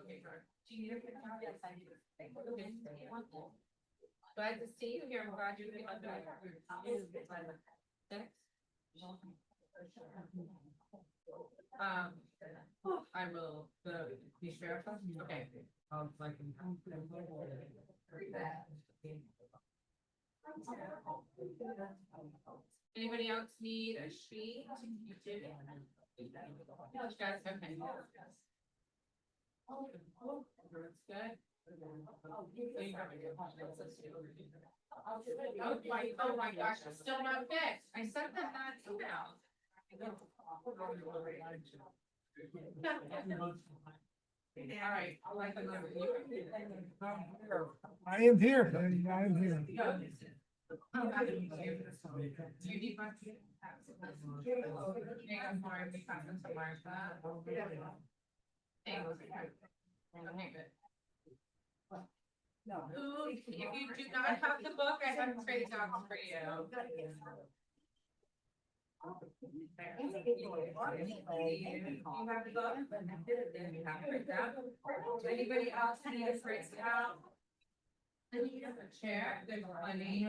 Okay, sorry. Do you need a picture? Yes, I need a picture. Okay. Glad to see you here. I'm glad you're the under. Six. I will, the sheriff, okay. Anybody else need a sheet? You do. Guys, okay. That's good. Oh my gosh, it's still not fixed. I sent them that email. All right, I'll like the number. I am here. I am here. Do you need my? Hang on, Mark, we got them to Martha. Hang on. Okay, good. Ooh, if you do not have the book, I have trade docs for you. You have the book? You have it right down. Anybody else need a print out? Need a chair, there's plenty.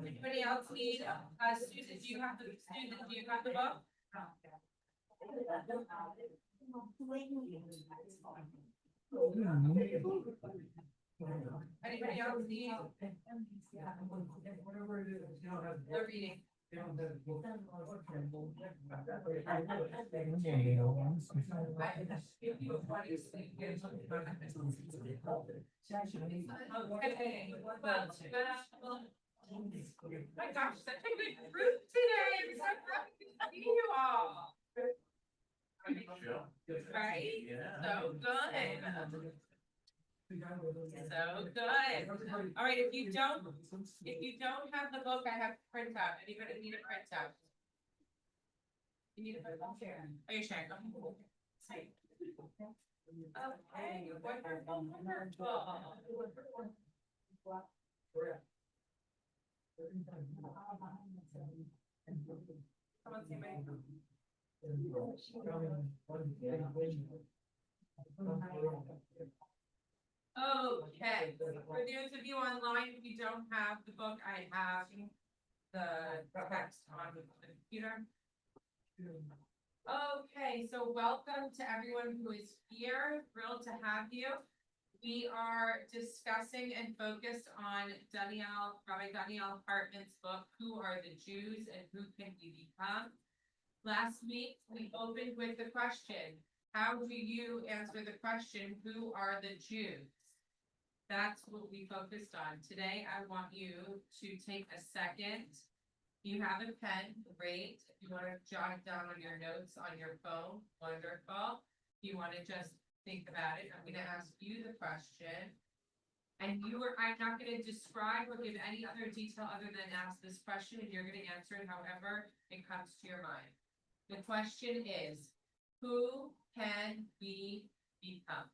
Anybody else need, Susan, do you have the book? Anybody else need? They're reading. My gosh, such a good group today. I'm so happy to see you all. Right? So good. So good. All right, if you don't have the book, I have printout. Anybody need a printout? You need a printout? Oh, you're sharing. Okay, wonderful, wonderful. Come on, say my name. Okay, for those of you online, if you don't have the book, I have the text on the computer. Okay, so welcome to everyone who is here. Thrilled to have you. We are discussing and focused on Rabbi Donniel Hartman's book, Who Are the Jews and Who Can We Become? Last week, we opened with the question, how do you answer the question, who are the Jews? That's what we focused on. Today, I want you to take a second. You have a pen, great. If you want to jot it down on your notes on your phone, wonderful. If you want to just think about it, I'm going to ask you the question. And I'm not going to describe or give any other detail other than ask this question, and you're going to answer it however it comes to your mind. The question is, who can we become?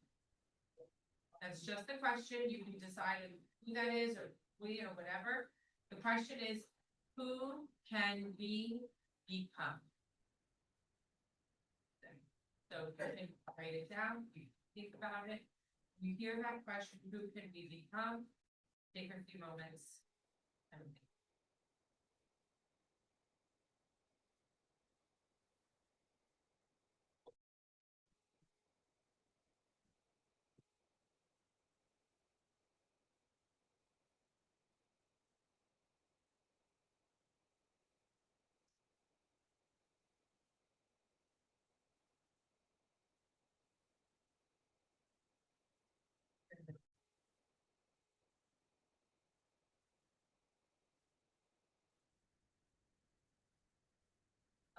That's just the question. You can decide who that is or we or whatever. The question is, who can we become? So you can write it down, you think about it. You hear that question, who can we become? Take a few moments and think.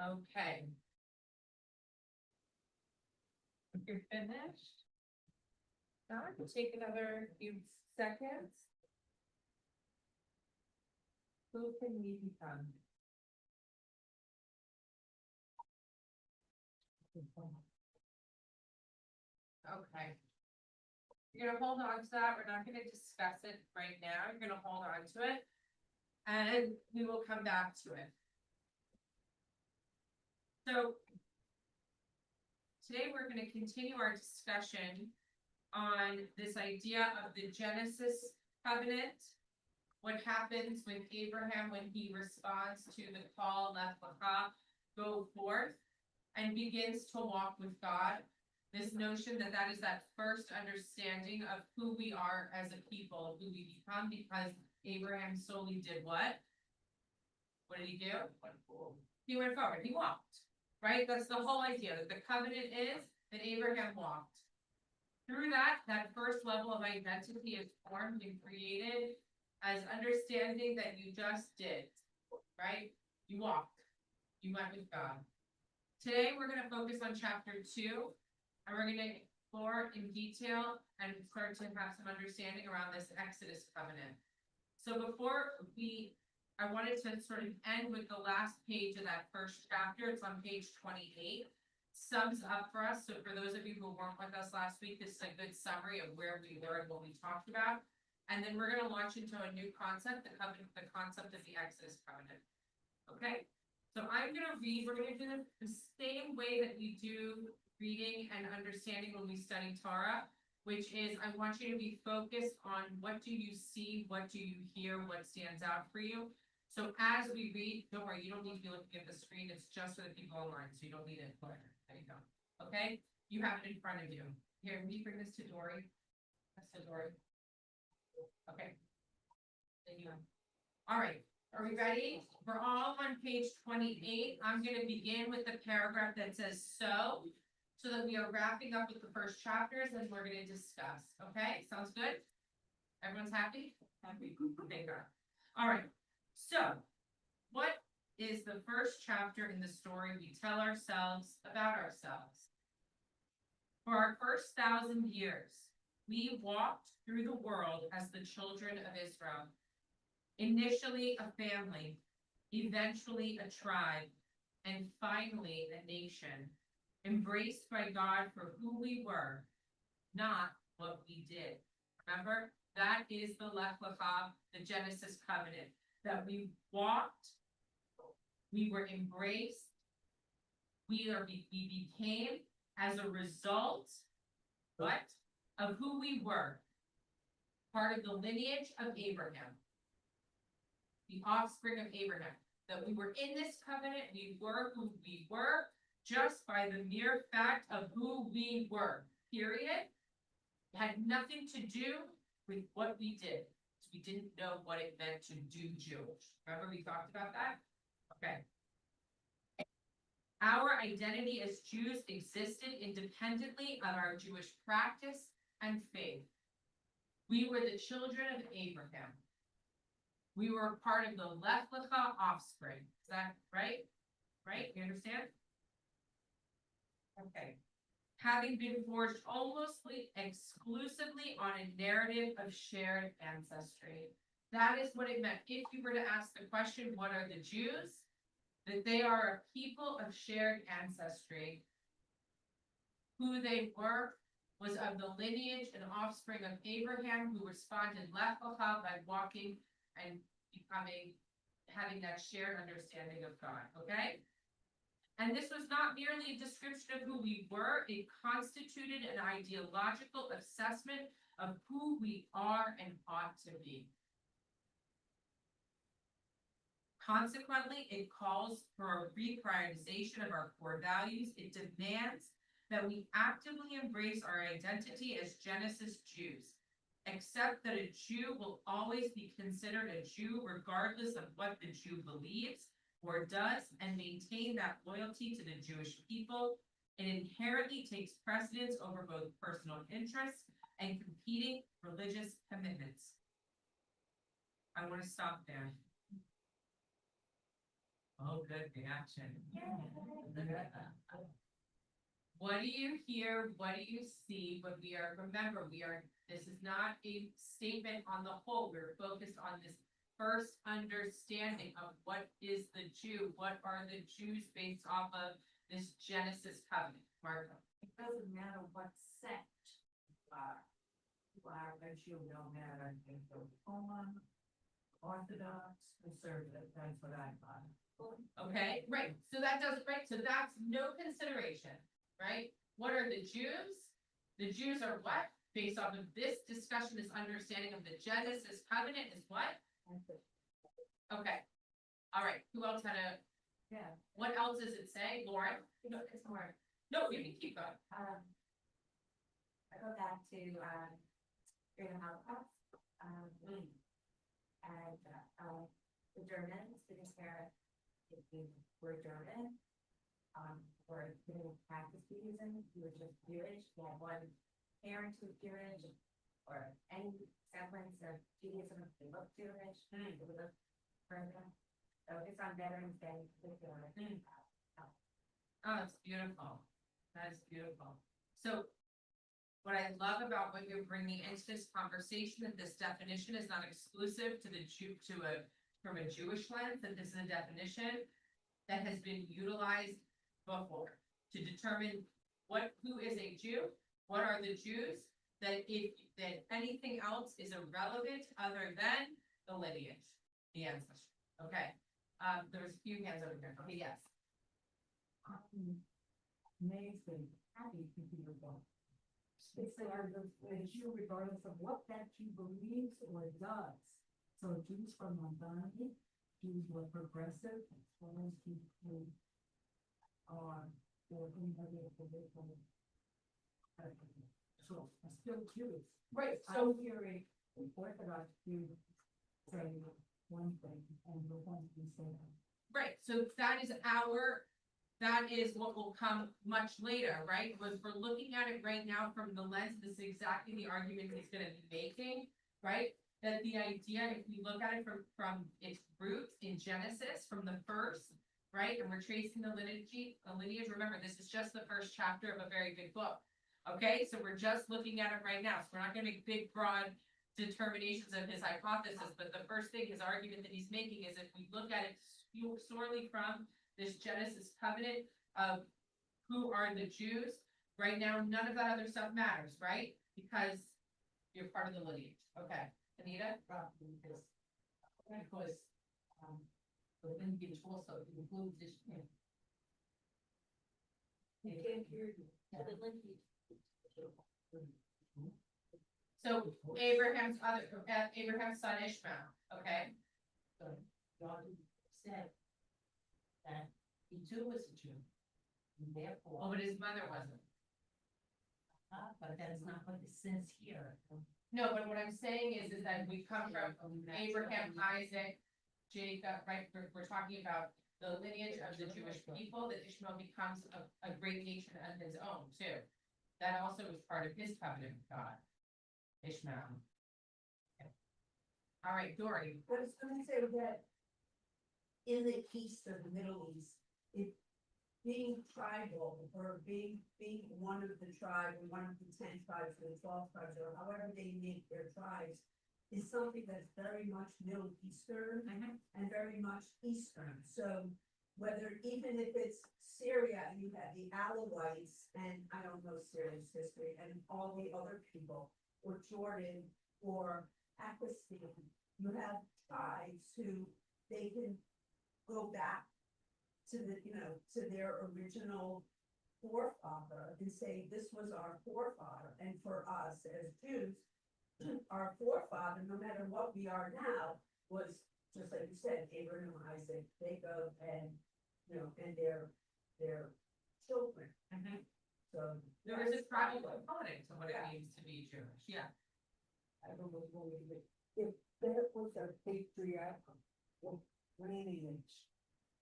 Okay. If you're finished, take another few seconds. Who can we become? Okay. You're gonna hold on to that. We're not gonna discuss it right now. You're gonna hold on to it. And we will come back to it. So today we're going to continue our discussion on this idea of the Genesis covenant. What happens with Abraham when he responds to the call, Lech Lecha, go forth, and begins to walk with God. This notion that that is that first understanding of who we are as a people, who we become, because Abraham solely did what? What did he do? He went forward. He walked. Right? That's the whole idea, that the covenant is that Abraham walked. Through that first level of identity is formed and created as understanding that you just did, right? You walked. You went with God. Today, we're going to focus on chapter 2, and we're going to explore in detail and start to have some understanding around this Exodus covenant. So I wanted to sort of end with the last page of that first chapter. It's on page 28. Sums up for us. So for those of you who weren't with us last week, this is a good summary of where we were and what we talked about. And then we're going to launch into a new concept, the concept of the Exodus covenant. Okay? So I'm going to read, we're going to do the same way that we do reading and understanding when we study Torah, which is I want you to be focused on what do you see, what do you hear, what stands out for you. So as we read, don't worry, you don't need to be looking at the screen. It's just for the people online, so you don't need it. There you go. Okay? You have it in front of you. Here, will you bring this to Dory? That's to Dory. Okay. There you go. All right. Are we ready? We're all on page 28. I'm going to begin with the paragraph that says so that we are wrapping up with the first chapters and we're going to discuss. Okay? Sounds good? Everyone's happy? Happy? Thank God. All right. So, what is the first chapter in the story we tell ourselves about ourselves? For our first 1,000 years, we walked through the world as the children of Israel. Initially a family, eventually a tribe, and finally a nation, embraced by God for who we were, not what we did. Remember, that is the Lech Lecha, the Genesis covenant, that we walked, we were embraced, we became as a result, what? Of who we were, part of the lineage of Abraham, the offspring of Abraham, that we were in this covenant, we were who we were, just by the mere fact of who we were, period. It had nothing to do with what we did. We didn't know what it meant to do Jewish. Remember we talked about that? Okay. Our identity as Jews existed independently of our Jewish practice and faith. We were the children of Abraham. We were part of the Lech Lecha offspring. Is that right? Right? You understand? Okay. Having been forged almost exclusively on a narrative of shared ancestry. That is what it meant. If you were to ask the question, what are the Jews? That they are a people of shared ancestry. Who they were was of the lineage and offspring of Abraham, who responded Lech Lecha by walking and having that shared understanding of God. Okay? And this was not merely a description of who we were, it constituted an ideological assessment of who we are and ought to be. Consequently, it calls for a reprioritization of our core values. It demands that we actively embrace our identity as Genesis Jews. Accept that a Jew will always be considered a Jew regardless of what the Jew believes or does, and maintain that loyalty to the Jewish people. It inherently takes precedence over both personal interests and competing religious commitments. I want to stop there. Oh, good reaction. What do you hear? What do you see? But remember, this is not a statement on the whole. We're focused on this first understanding of what is the Jew, what are the Jews based off of this Genesis covenant. Martha. It doesn't matter what sect you are a Jew, no matter if you're Reform, Orthodox, Conservative, that's what I thought. Okay, right, so that does, right, so that's no consideration, right? What are the Jews? The Jews are what? Based off of this discussion, this understanding of the Genesis covenant is what? Okay, all right, who else had a, Yeah. what else does it say, Lauren? No, it's more, No, you can keep going. I go back to, during the Holocaust, Mm. and, the Germans, because if you were German, or didn't practice Judaism, you were just Jewish, you had one parent who was Jewish, or any semblance of Judaism, if they look Jewish, Mm. they would look further. So it's on Veterans Day in particular. Mm. Oh, it's beautiful. That is beautiful. So what I love about what you're bringing into this conversation, that this definition is not exclusive to the Jew, from a Jewish lens, that this is a definition that has been utilized before to determine who is a Jew, what are the Jews, that anything else is irrelevant other than the lineage, the ancestry. Okay, there's a few hands over here. Okay, yes. Amazing, happy to be born. It's a Jew regardless of what that Jew believes or does. So Jews from Montana, Jews who are progressive, as well as Jews who are, or any other political. So I'm still Jewish. Right, I'm hearing an Orthodox Jew say one thing and the one who say that. right, so that is what will come much later, right? When we're looking at it right now from the lens, this is exactly the argument he's gonna be making, right? That the idea, if we look at it from its roots in Genesis, from the first, right? And we're tracing the lineage, remember, this is just the first chapter of a very big book. Okay, so we're just looking at it right now, so we're not gonna make big, broad determinations of his hypothesis, but the first thing, his argument that he's making is if we look at it solely from this Genesis covenant of who are the Jews, right now, none of that other stuff matters, right? Because you're part of the lineage. Okay, Anita? Probably because, the lineage also includes this. You can't hear you. The lineage. So Abraham's son Ishmael, okay? So God said that he too was a Jew. And Oh, therefore, but his mother wasn't. but that's not what it says here. No, but what I'm saying is that we come from Abraham, Isaac, Jacob, right? We're talking about the lineage of the Jewish people, that Ishmael becomes a great nation of his own too. That also was part of his covenant with God, Ishmael. Okay. All right, Dory. I was gonna say that in the east of the Middle East, being tribal or being one of the tribe, or one of the 10 tribes or the 12 tribes, or however they make their tribes, is something that's very much Middle Eastern and very much Eastern. So whether, even if it's Syria, and you have the Alawites, and I don't know Syria's history, and all the other people, or Jordan, or Pakistan, you have tribes who they can go back to to their original forefather and say, this was our forefather. And for us as Jews, our forefather, no matter what we are now, was just like you said, Abraham, Isaac, Jacob, and and their children. So There is a tribal component to what it means to be Jewish, yeah. I don't know if that was a patriarchal lineage.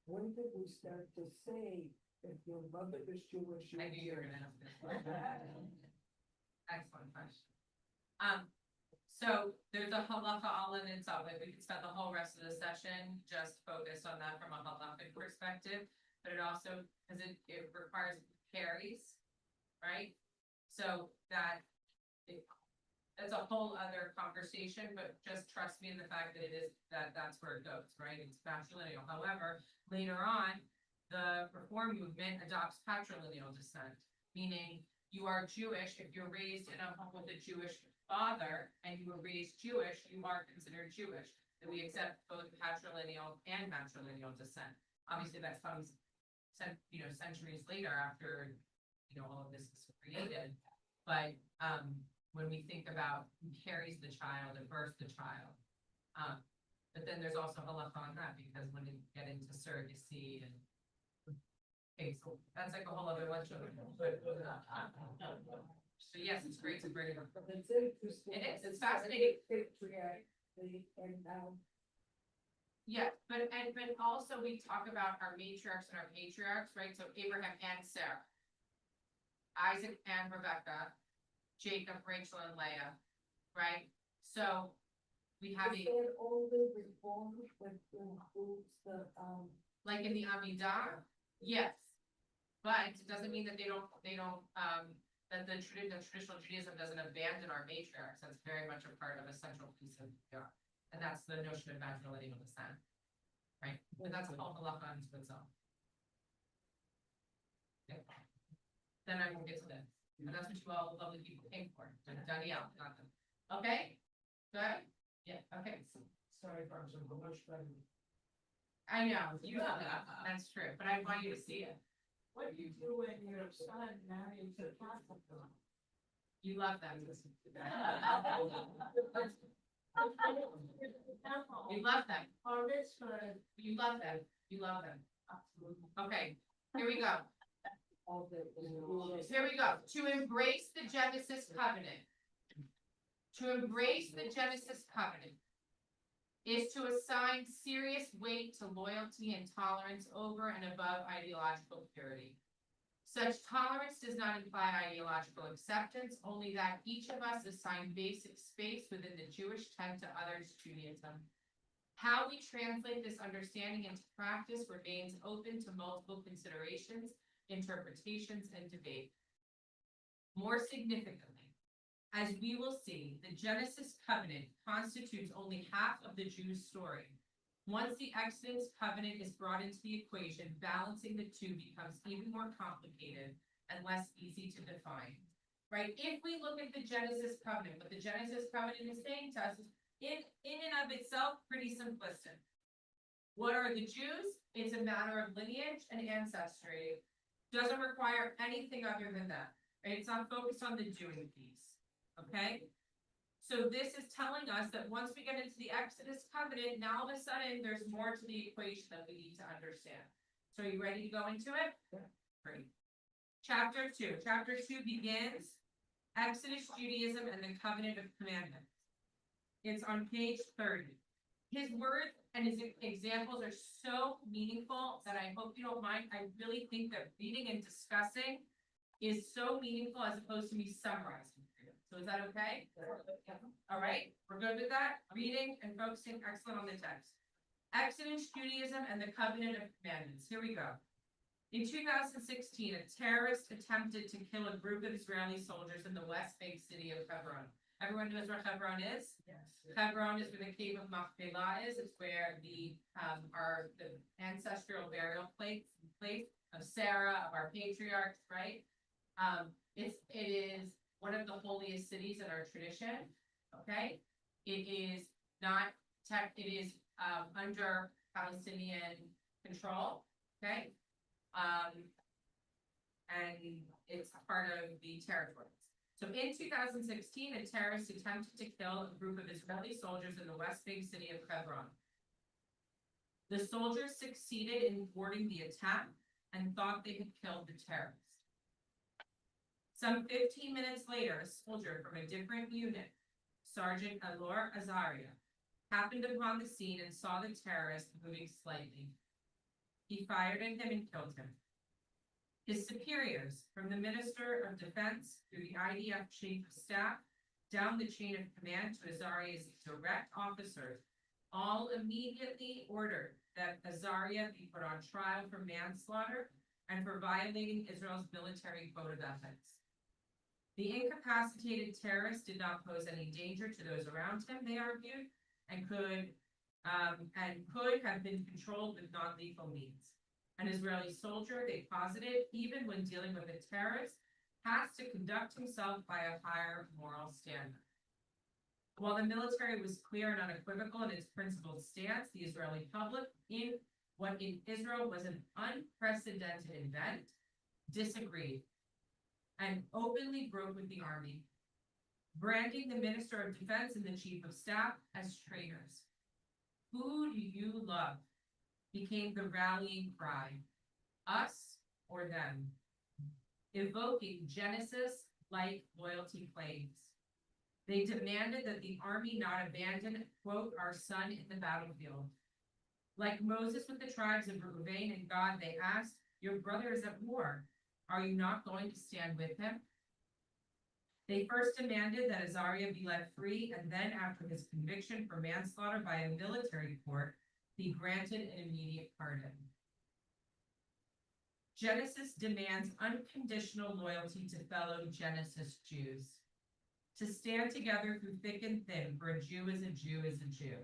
When did we start to say if your mother is Jewish? I knew you were gonna ask this one. Excellent question. So there's a halacha all in itself, like we could spend the whole rest of the session just focused on that from a halachic perspective, but it also, because it requires carries, right? So that's a whole other conversation, but just trust me in the fact that that's where it goes, right? It's matrilineal. However, later on, the Reform movement adopts patrilineal descent, meaning you are Jewish if you're raised in a home with a Jewish father and you were raised Jewish, you are considered Jewish. That we accept both patrilineal and matrilineal descent. Obviously, that comes, centuries later after, all of this is created. But, when we think about who carries the child and births the child, but then there's also halacha on that, because when you get into surrogacy and okay, so that's like a whole other lecture. So yes, it's great to bring it up. It's interesting. It is, it's fascinating. And Yeah, but also we talk about our matriarchs and our patriarchs, right? So Abraham and Sarah, Isaac and Rebecca, Jacob, Rachel, and Leah, right? So we have is a, that only reform with includes the, like in the Amidah, yes. But it doesn't mean that they don't, that the traditional Judaism doesn't abandon our matriarchs. That's very much a part of a central piece of God. And that's the notion of matrilineal descent, right? But that's a whole halacha unto itself. Okay. Then I will get to this. And that's what you all lovely people came for. Donniel, not them. Okay? Good? Yeah, okay. Sorry, I'm so much better. I know, you know that. That's true, but I want you to see it. What do you do when your son marries a Catholic girl? You love them. You love them. Oh, that's good. You love them. You love them. Okay, here we go. Here we go. To embrace the Genesis covenant. To embrace the Genesis covenant is to assign serious weight to loyalty and tolerance over and above ideological purity. Such tolerance does not imply ideological acceptance, only that each of us assign basic space within the Jewish tent to others' Judaism. How we translate this understanding into practice remains open to multiple considerations, interpretations, and debate. More significantly, as we will see, the Genesis covenant constitutes only half of the Jews' story. Once the Exodus covenant is brought into the equation, balancing the two becomes even more complicated and less easy to define. Right? If we look at the Genesis covenant, what the Genesis covenant is saying to us is in and of itself pretty simplistic. What are the Jews? It's a matter of lineage and ancestry. Doesn't require anything other than that. Right? It's not focused on the doing piece. Okay? So this is telling us that once we get into the Exodus covenant, now all of a sudden there's more to the equation that we need to understand. So are you ready to go into it? Yeah. Great. Chapter 2. Chapter 2 begins Exodus, Judaism, and the Covenant of Commandments. It's on page 30. His words and his examples are so meaningful that I hope you don't mind. I really think that reading and discussing is so meaningful as opposed to me summarizing. So is that okay? All right, we're good with that? Reading and focusing, excellent on the text. Exodus, Judaism, and the Covenant of Commandments. Here we go. In 2016, a terrorist attempted to kill a group of Israeli soldiers in the West Bank city of Hebron. Everyone knows where Hebron is? Yes. Hebron is where the cave of Machpelah is. It's where the ancestral burial place of Sarah, of our patriarchs, right? It is one of the holiest cities in our tradition. Okay, it is not tech. It is under Palestinian control. Okay, and it's part of the territories. So in 2016, a terrorist attempted to kill a group of Israeli soldiers in the West Bank city of Hebron. The soldiers succeeded in thwarting the attack and thought they had killed the terrorist. Some 15 minutes later, a soldier from a different unit, Sergeant Elor Azaria, happened upon the scene and saw the terrorist moving slightly. He fired at him and killed him. His superiors, from the Minister of Defense through the IDF Chief of Staff, down the chain of command to Azaria's direct officers, all immediately ordered that Azaria be put on trial for manslaughter and for violating Israel's military code of ethics. The incapacitated terrorist did not pose any danger to those around him, they argued, and could have been controlled with non-lethal means. An Israeli soldier, they posited, even when dealing with a terrorist, has to conduct himself by a higher moral standard. While the military was clear and unequivocal in its principled stance, the Israeli public, in what in Israel was an unprecedented event, disagreed, and openly broke with the army, branding the Minister of Defense and the Chief of Staff as traitors. Who do you love? Became the rallying cry. Us or them? Evoking Genesis-like loyalty claims. They demanded that the army not abandon, quote, our son in the battlefield. Like Moses with the tribes of Reuben and Gad, they asked, your brother is at war. Are you not going to stand with him? They first demanded that Azariah be let free, and then, after his conviction for manslaughter by a military court, be granted an immediate pardon. Genesis demands unconditional loyalty to fellow Genesis Jews. To stand together through thick and thin, for a Jew is a Jew is a Jew.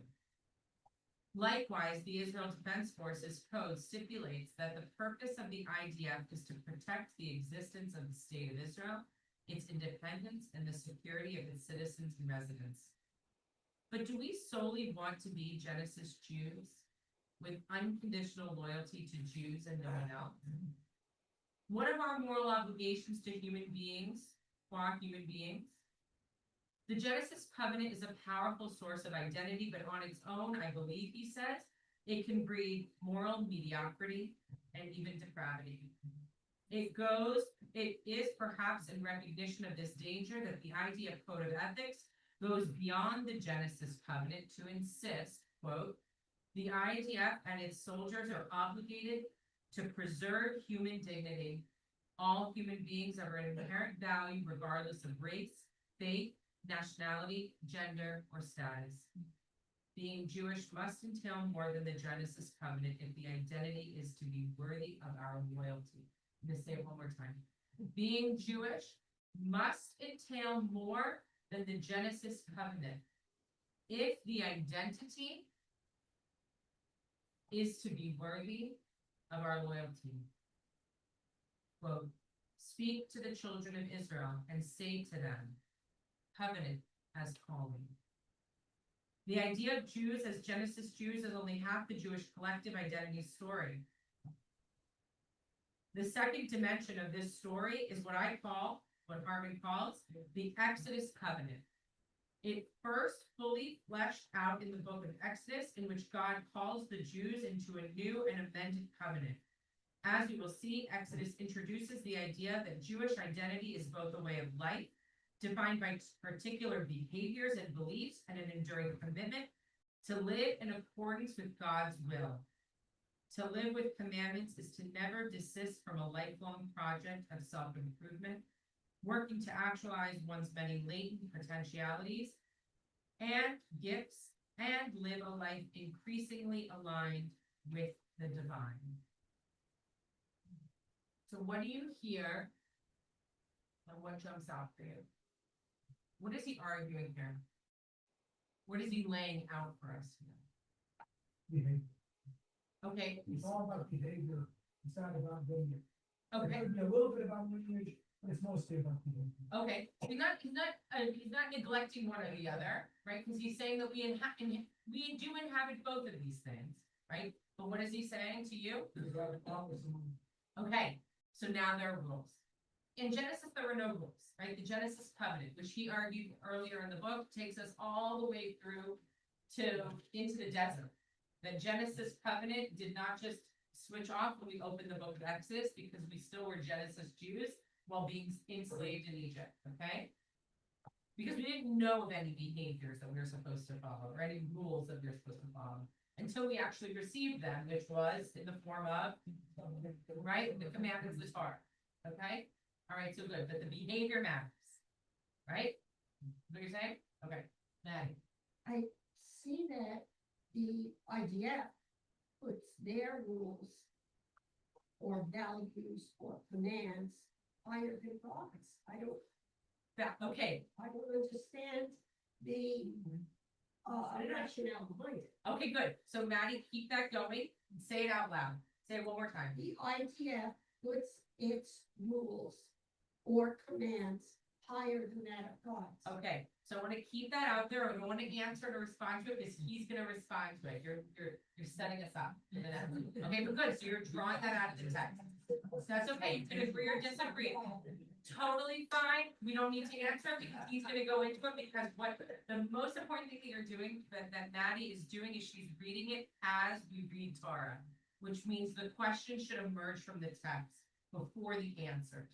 Likewise, the Israel Defense Forces Code stipulates that the purpose of the IDF is to protect the existence of the State of Israel, its independence, and the security of its citizens and residents. But do we solely want to be Genesis Jews with unconditional loyalty to Jews and no one else? What of our moral obligations to human beings, qua human beings? The Genesis covenant is a powerful source of identity, but on its own, I believe, he says, it can breed moral mediocrity and even depravity. It is perhaps in recognition of this danger that the IDF Code of Ethics goes beyond the Genesis covenant to insist, quote, the IDF and its soldiers are obligated to preserve human dignity. All human beings are an inherent value regardless of race, faith, nationality, gender, or status. Being Jewish must entail more than the Genesis covenant if the identity is to be worthy of our loyalty. I'm going to say it one more time. Being Jewish must entail more than the Genesis covenant if the identity is to be worthy of our loyalty. Quote, speak to the children of Israel and say to them, covenant as calling. The idea of Jews as Genesis Jews is only half the Jewish collective identity story. The second dimension of this story is what Hartman calls, the Exodus covenant. It first fully fleshed out in the book of Exodus, in which God calls the Jews into a new and amended covenant. As we will see, Exodus introduces the idea that Jewish identity is both a way of life, defined by particular behaviors and beliefs, and an enduring commitment to live in accordance with God's will. To live with commandments is to never desist from a lifelong project of self-improvement, working to actualize one's many latent potentialities and gifts, and live a life increasingly aligned with the divine. So what do you hear, and what jumps out for you? What is he arguing here? What is he laying out for us here? Behavior. Okay. It's all about behavior. It's not about lineage. Okay. It might be a little bit about lineage, but it's mostly about behavior. Okay. He's not neglecting one or the other, right? Because he's saying that we do inhabit both of these things, right? But what is he saying to you? Because God offers them. Okay. So now there are rules. In Genesis, there were no rules, right? The Genesis covenant, which he argued earlier in the book, takes us all the way through into the desert. The Genesis covenant did not just switch off when we opened the book of Exodus, because we still were Genesis Jews while being enslaved in Egypt, okay? Because we didn't know of any behaviors that we were supposed to follow or any rules that we were supposed to follow until we actually received them, which was in the form of, right, the commandments of the Torah, okay? All right, so good, but the behavior matters, right? What you're saying? Okay, Maddie. I see that the IDF puts their rules or values or commands higher than God's. Okay, I don't understand the rationale behind it. okay, good. So Maddie, keep that going. Say it out loud. Say it one more time. The IDF puts its rules or commands higher than that of God's. Okay, so I wanna keep that out there, I don't wanna answer to respond to it, because he's gonna respond to it, you're setting us up. for the next- Okay, but good, so you're drawing that out of the text. So that's okay, you can agree or disagree, totally fine, we don't need to answer it, because he's gonna go into it, because what, the most important thing that you're doing, that Maddie is doing, is she's reading it as we read Torah. Which means the question should emerge from the text before the answers.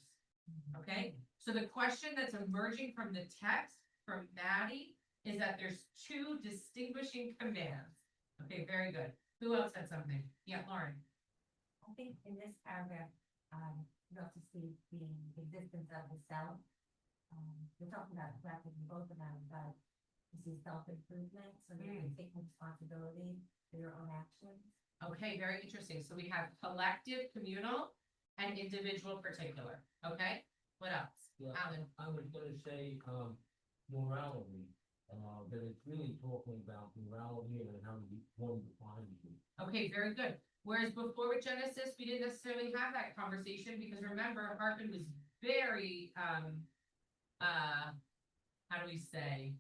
Okay, so the question that's emerging from the text from Maddie is that there's two distinguishing commands. Okay, very good. Who else had something? Yeah, Lauren. I think in this paragraph, you have to see the existence of the self. We're talking about practicing both of them, but this is self-improvement, so that you take responsibility for your own actions. Okay, very interesting. So we have collective, communal, and individual particular. Okay, what else? Yeah, Alan. I was gonna say, morality, that it's really talking about morality and how one defines it. Okay, very good. Whereas before with Genesis, we didn't necessarily have that conversation, because remember, Hartman was very, how do we say?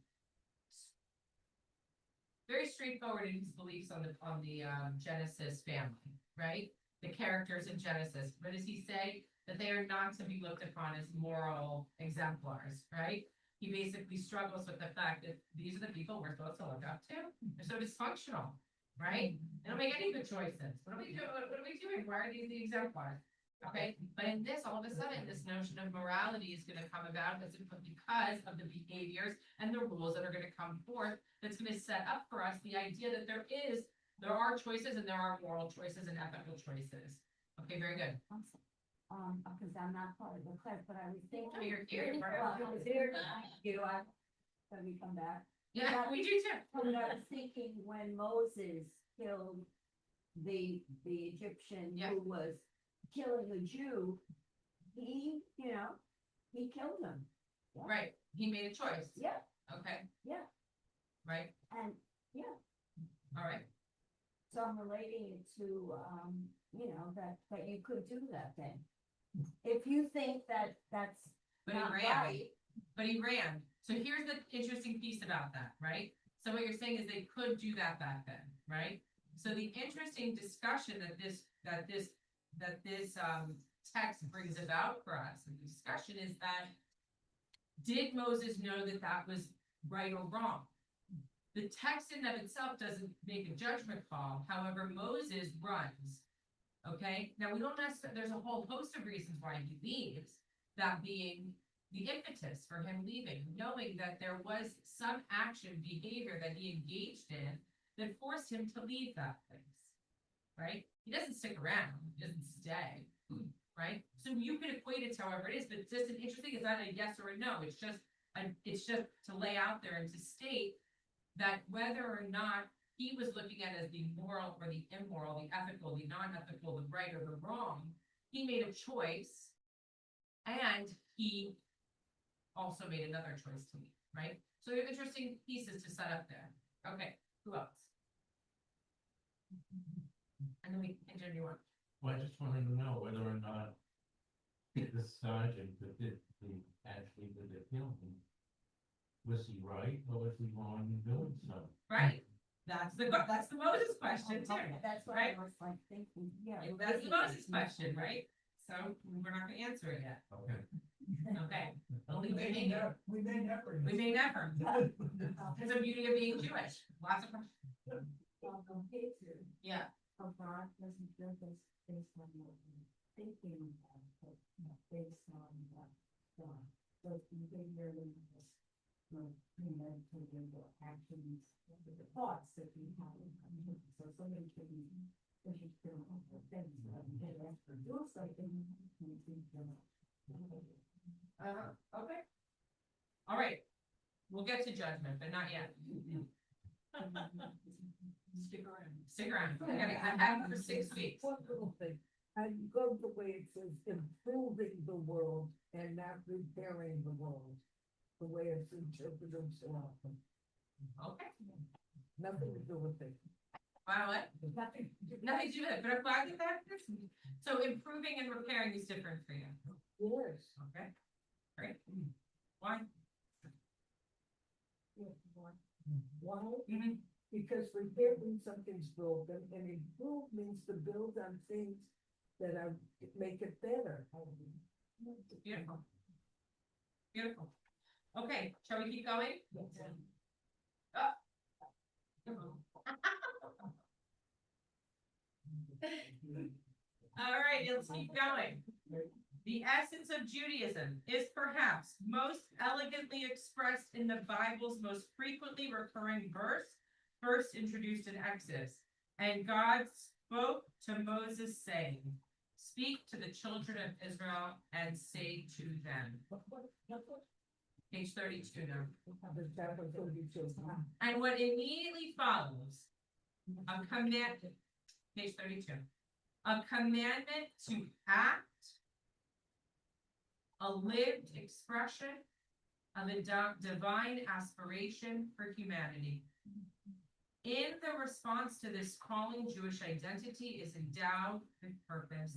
Very straightforward in his beliefs on the Genesis family, right? The characters in Genesis. What does he say? That they are not to be looked upon as moral exemplars, right? He basically struggles with the fact that these are the people we're supposed to look up to. They're so dysfunctional, right? They don't make any good choices. What are we doing? What are we doing? Why are these the exemplars? Okay, but in this, all of a sudden, this notion of morality is going to come about because of the behaviors and the rules that are going to come forth. That's going to set up for us the idea that there are choices, and there are moral choices and ethical choices. Okay, very good. Because I'm not part of the class, but I was thinking. No, you're here. Well, I was here, can we come back? Yeah, we do too. But I was thinking when Moses killed the Egyptian Yeah. who was killing a Jew, he killed him. Yeah. Right, he made a choice. Yeah, Okay. Yeah. Right, and all right. so I'm relating it to, that you could do that thing. If you think that that's But he not ran. right, But he ran. So here's the interesting piece about that, right? So what you're saying is they could do that back then, right? So the interesting discussion that this text brings about for us, and the discussion is that, did Moses know that that was right or wrong? The text in of itself doesn't make a judgment call. However, Moses runs. Okay, now we don't necessarily, there's a whole host of reasons why he leaves, that being the impetus for him leaving, knowing that there was some action, behavior that he engaged in that forced him to leave that place, right? He doesn't stick around, he doesn't stay, right? So you can equate it to however it is, but just an interesting, is that a yes or a no? It's just to lay out there and to state that whether or not he was looking at it as the moral or the immoral, the ethical, the non-ethical, the right or the wrong, he made a choice, and he also made another choice to leave, right? So we have interesting pieces to set up there. Okay, who else? And then we continue on. Well, I just wanted to know whether or not the sergeant that did the filming, was he right or was he wrong in doing so? Right, that's the Moses question too. that's what right? I was like thinking, That's the Moses question, right? So we're not gonna answer it yet. Okay. Okay, we'll leave it We hanging. made effort. We made an effort. It's the beauty of being Jewish. Lots of questions. Yeah. God doesn't build us based on what we're thinking about, but based on God. So if you think you're in this, premeditated actions, the thoughts that we have. So somebody can be, if you feel things, they ask for do something, you think, Okay. All right. We'll get to judgment, but not yet. stick around. Stick around. I have for 6 weeks. One little thing, I love the way it says improving the world and not repairing the world, the way it's interpreted so often, Okay. nothing to do with it. Wow, what? Nothing. Nothing to do with it, but I'm glad that that's, so improving and repairing is different for you. Yes. Okay. Great. Why? Why? Mhm. Because repair means something's broken, and improve means to build on things that are, make it better. Beautiful. Beautiful. Okay, shall we keep going? All right, let's keep going. The essence of Judaism is perhaps most elegantly expressed in the Bible's most frequently recurring verse, first introduced in Exodus. And God spoke to Moses, saying, "Speak to the children of Israel and say to them." Page 32 now. And what immediately follows, a command, page 32, a commandment to act, a lived expression of a divine aspiration for humanity. In the response to this calling, Jewish identity is endowed with purpose.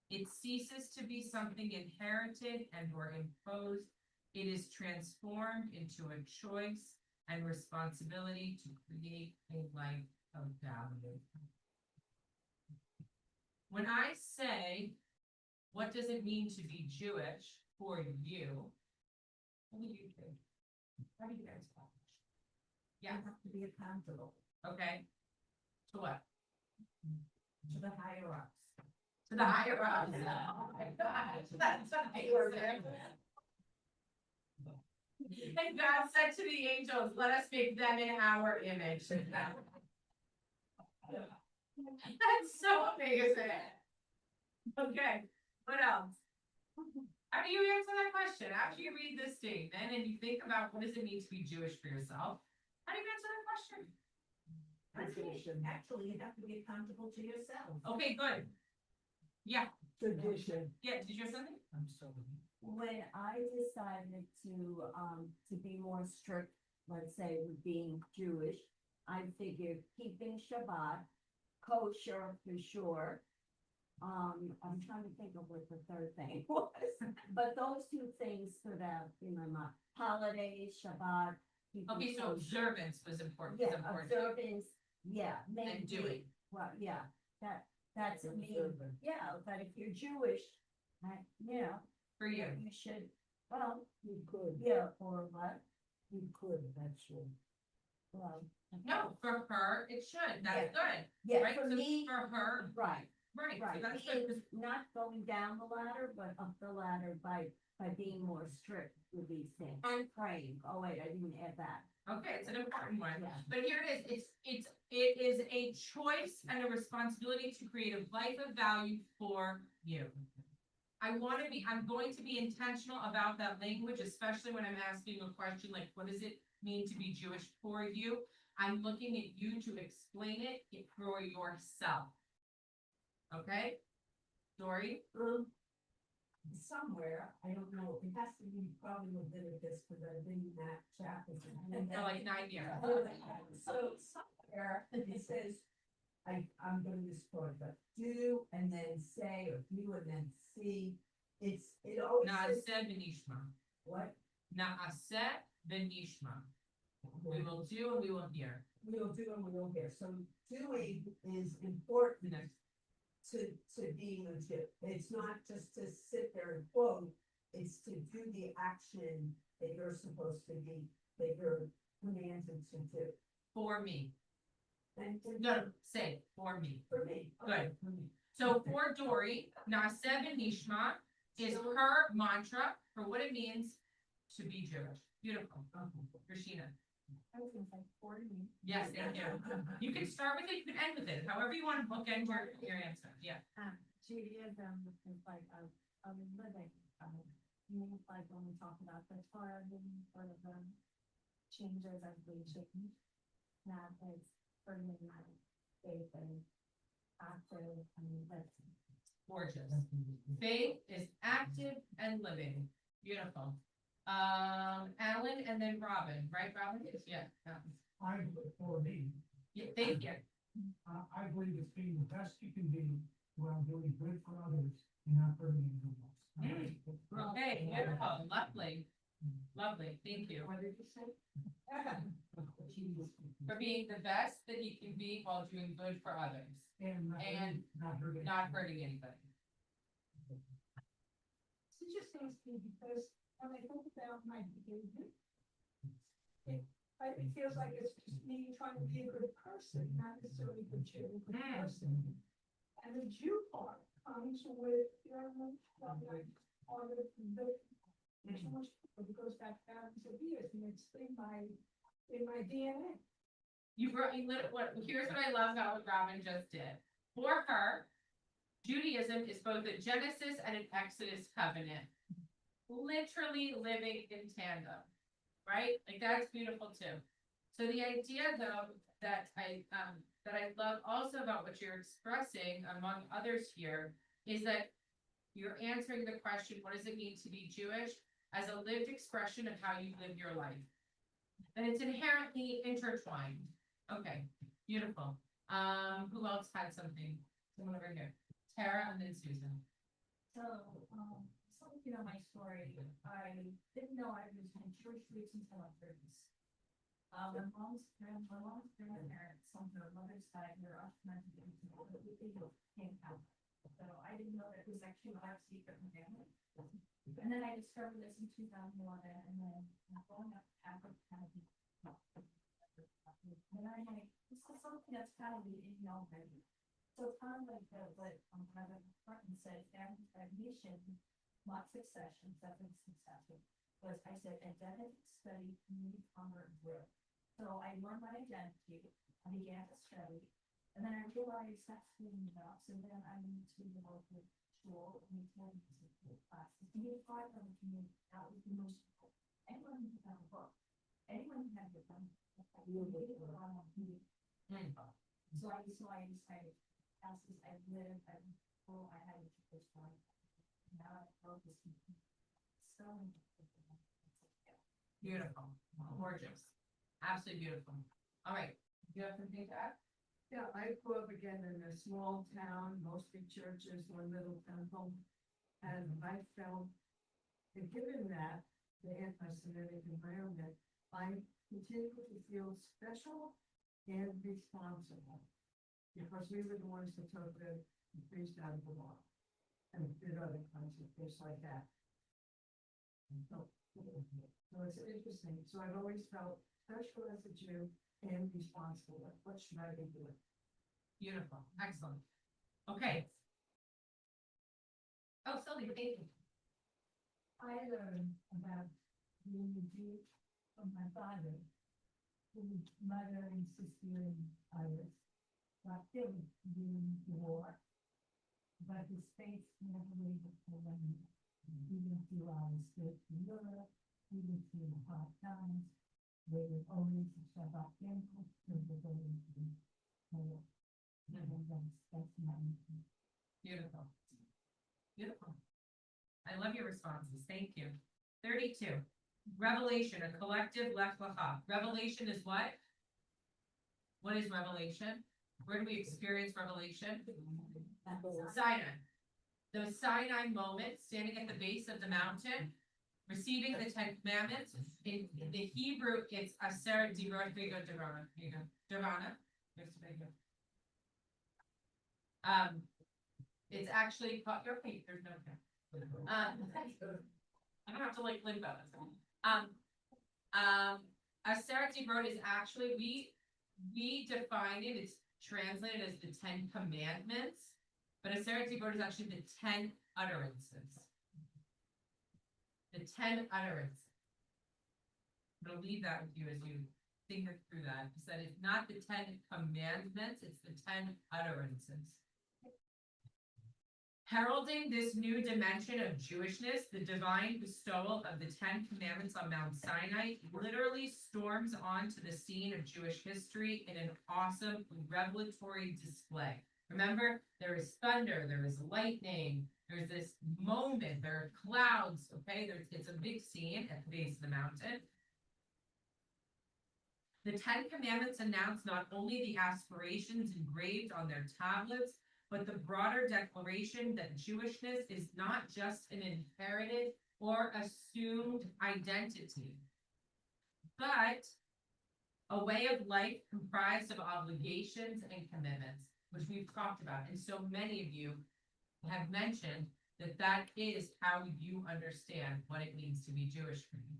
It ceases to be something inherited and or imposed. It is transformed into a choice and responsibility to create a life of value. When I say, what does it mean to be Jewish for you? What do you think? How do you guys accomplish? You Yeah, have to be accountable okay. To what? to the higher ups. To the higher ups. Oh my gosh, that's amazing. And God said to the angels, let us make them in our image. That's so amazing. Okay, what else? How do you answer that question? After you read this statement and you think about what does it mean to be Jewish for yourself, how do you answer that question? Actually, you have to be accountable to yourself. Okay, good. Yeah, Tradition. yeah, did you have something? I'm sorry. When I decided to be more strict, let's say with being Jewish, I figured keeping Shabbat, kosher for sure. I'm trying to think of what the third thing was, but those two things stood out in my mind. Holidays, Shabbat. keeping Okay, so kosher. observance was important. Yeah, is important. observance, yeah. And maybe- doing. Well, yeah, that's me, Observant. yeah, but if you're Jewish, For you. you should, well, You could, yeah, or what, you could, actually. well. No, for her, it should. That's good. Yeah, Right? for So me, for her, right, right. So right, that's good. it's not going down the ladder, but up the ladder by being more strict with these things. And praying, oh wait, I didn't add that. Okay, it's an important one. Yeah. But here it is. It is a choice and a responsibility to create a life of value for you. I'm going to be intentional about that language, especially when I'm asking a question like, what does it mean to be Jewish for you? I'm looking at you to explain it for yourself. Okay? Dory? Somewhere, I don't know, it has to be probably Leviticus, because I've been in that chapter. For like 9 years. So somewhere it says, I'm gonna misquote, but do and then say, or do and then see, it always says, Na'aseh v'nishma. what? Na'aseh v'nishma. We will do and we will hear. We will do and we will hear, so doing is important to being a Jew. It's not just to sit there and quote, it's to do the action that you're supposed to be, that you're commanded to do. For me. And No, say it, for me. for me. Good. So for Dory, Na'aseh v'nishma is her mantra for what it means to be Jewish. Beautiful. Rashina. I was gonna say, for me. Yes, thank you. You can start with it, you can end with it, however you want to bookend your answer, yeah. Judaism is like a living, like when we talk about the Torah, sort of changes as we change. That is for me, my faith and active, that's Gorgeous. Faith is active and living. Beautiful. Alan and then Robin, right, Robin? Yeah. For me, Yeah, thank you. I believe it's being the best you can be while doing good for others and not hurting anyone else. Okay, beautiful, lovely. Lovely, thank you. What did you say? For being the best that he can be while doing good for others, And And not hurting. not hurting anybody. It's interesting to me because when I think about my behavior, it feels like it's just me trying to be a good person, not necessarily that you're a good person. And the Jew part comes with, like, all the, so much, it goes back thousands of years, and it's in my DNA. You brought, here's what I love about what Robin just did. For her, Judaism is both a Genesis and an Exodus covenant. Literally living in tandem, right? Like that's beautiful too. So the idea though, that I love also about what you're expressing among others here is that you're answering the question, what does it mean to be Jewish, as a lived expression of how you live your life. And it's inherently intertwined. Okay, beautiful. Who else had something? Someone over here. Tara and then Susan. So, something on my story, I didn't know I was in church roots until I heard this. My mom's grandparents, on her mother's side, were Hartman, came out. So I didn't know that it was actually our secret family. And then I discovered this in 2011, and then growing up African. And I'm like, this is something that's kind of in me already. So it's kind of like what Brother Hartman said, family stagnation, not succession, succession. Was I said identity, study, community, honor, and growth. So I learned my identity, I began to study, and then I realized that's being enough. So then I went to the local school and classes. To be part of the community, that was the most important. Anyone who had a book, anyone who had a book, so I decided, as I lived, I had a first one. Now I focus. So. Beautiful, gorgeous, absolutely beautiful. All right, you have something to add? Yeah, I grew up again in a small town, mostly churches, one little temple. And I felt that given that, the anti-Semitic environment, I continue to feel special and responsible. Because we were the ones that took the priest out of the law. And did other kinds of things like that. So it's interesting. So I've always felt special as a Jew and responsible. Like, what should I be doing? Beautiful, excellent. Okay. Oh, Sylvia, thank you. I learned about being a Jew from my father, whose mother and sister and others got killed during the war. But his faith never wavered for them. Even through our escape to Europe, even through the hard times, they would always Shabbat temple to the going to the war. That's my. Beautiful. Beautiful. I love your responses. Thank you. 32. Revelation, a collective lech lecha. Revelation is what? What is revelation? Where do we experience revelation? Sinai. The Sinai moment, standing at the base of the mountain, receiving the 10 Commandments. In the Hebrew, it's Aser Divrot. Here you go, Devana. Here you go. Devana. It's actually called your feet. There's no I don't have to like limbo. Aser Divrot is actually we define it. It's translated as the 10 Commandments, but Aser Divrot is actually the 10 utterances. The 10 utterances. I'm going to leave that with you as you think through that. He said it's not the 10 Commandments, it's the 10 utterances. Heralding this new dimension of Jewishness, the divine bestowal of the 10 Commandments on Mount Sinai literally storms onto the scene of Jewish history in an awesome revelatory display. Remember, there is thunder, there is lightning, there's this moment, there are clouds, okay? It's a big scene at the base of the mountain. The 10 Commandments announce not only the aspirations engraved on their tablets, but the broader declaration that Jewishness is not just an inherited or assumed identity, but a way of life comprised of obligations and commitments, which we've talked about, and so many of you have mentioned that that is how you understand what it means to be Jewish for you.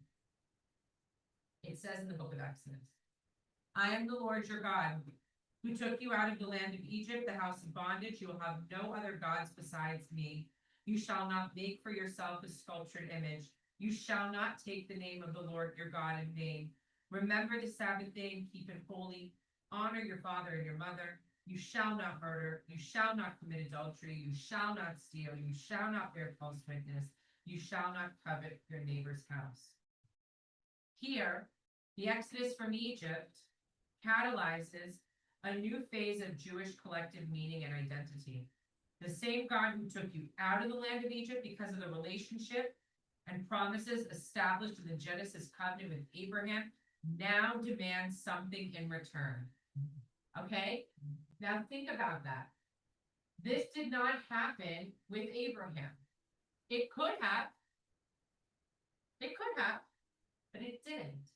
It says in the book of Exodus, I am the Lord your God, who took you out of the land of Egypt, the house of bondage. You will have no other gods besides me. You shall not make for yourself a sculptured image. You shall not take the name of the Lord your God in vain. Remember the Sabbath day and keep it holy. Honor your father and your mother. You shall not murder. You shall not commit adultery. You shall not steal. You shall not bear false witness. You shall not covet your neighbor's house. Here, the Exodus from Egypt catalyzes a new phase of Jewish collective meaning and identity. The same God who took you out of the land of Egypt because of the relationship and promises established in the Genesis covenant with Abraham now demands something in return. Okay? Now think about that. This did not happen with Abraham. It could have. It could have, but it didn't.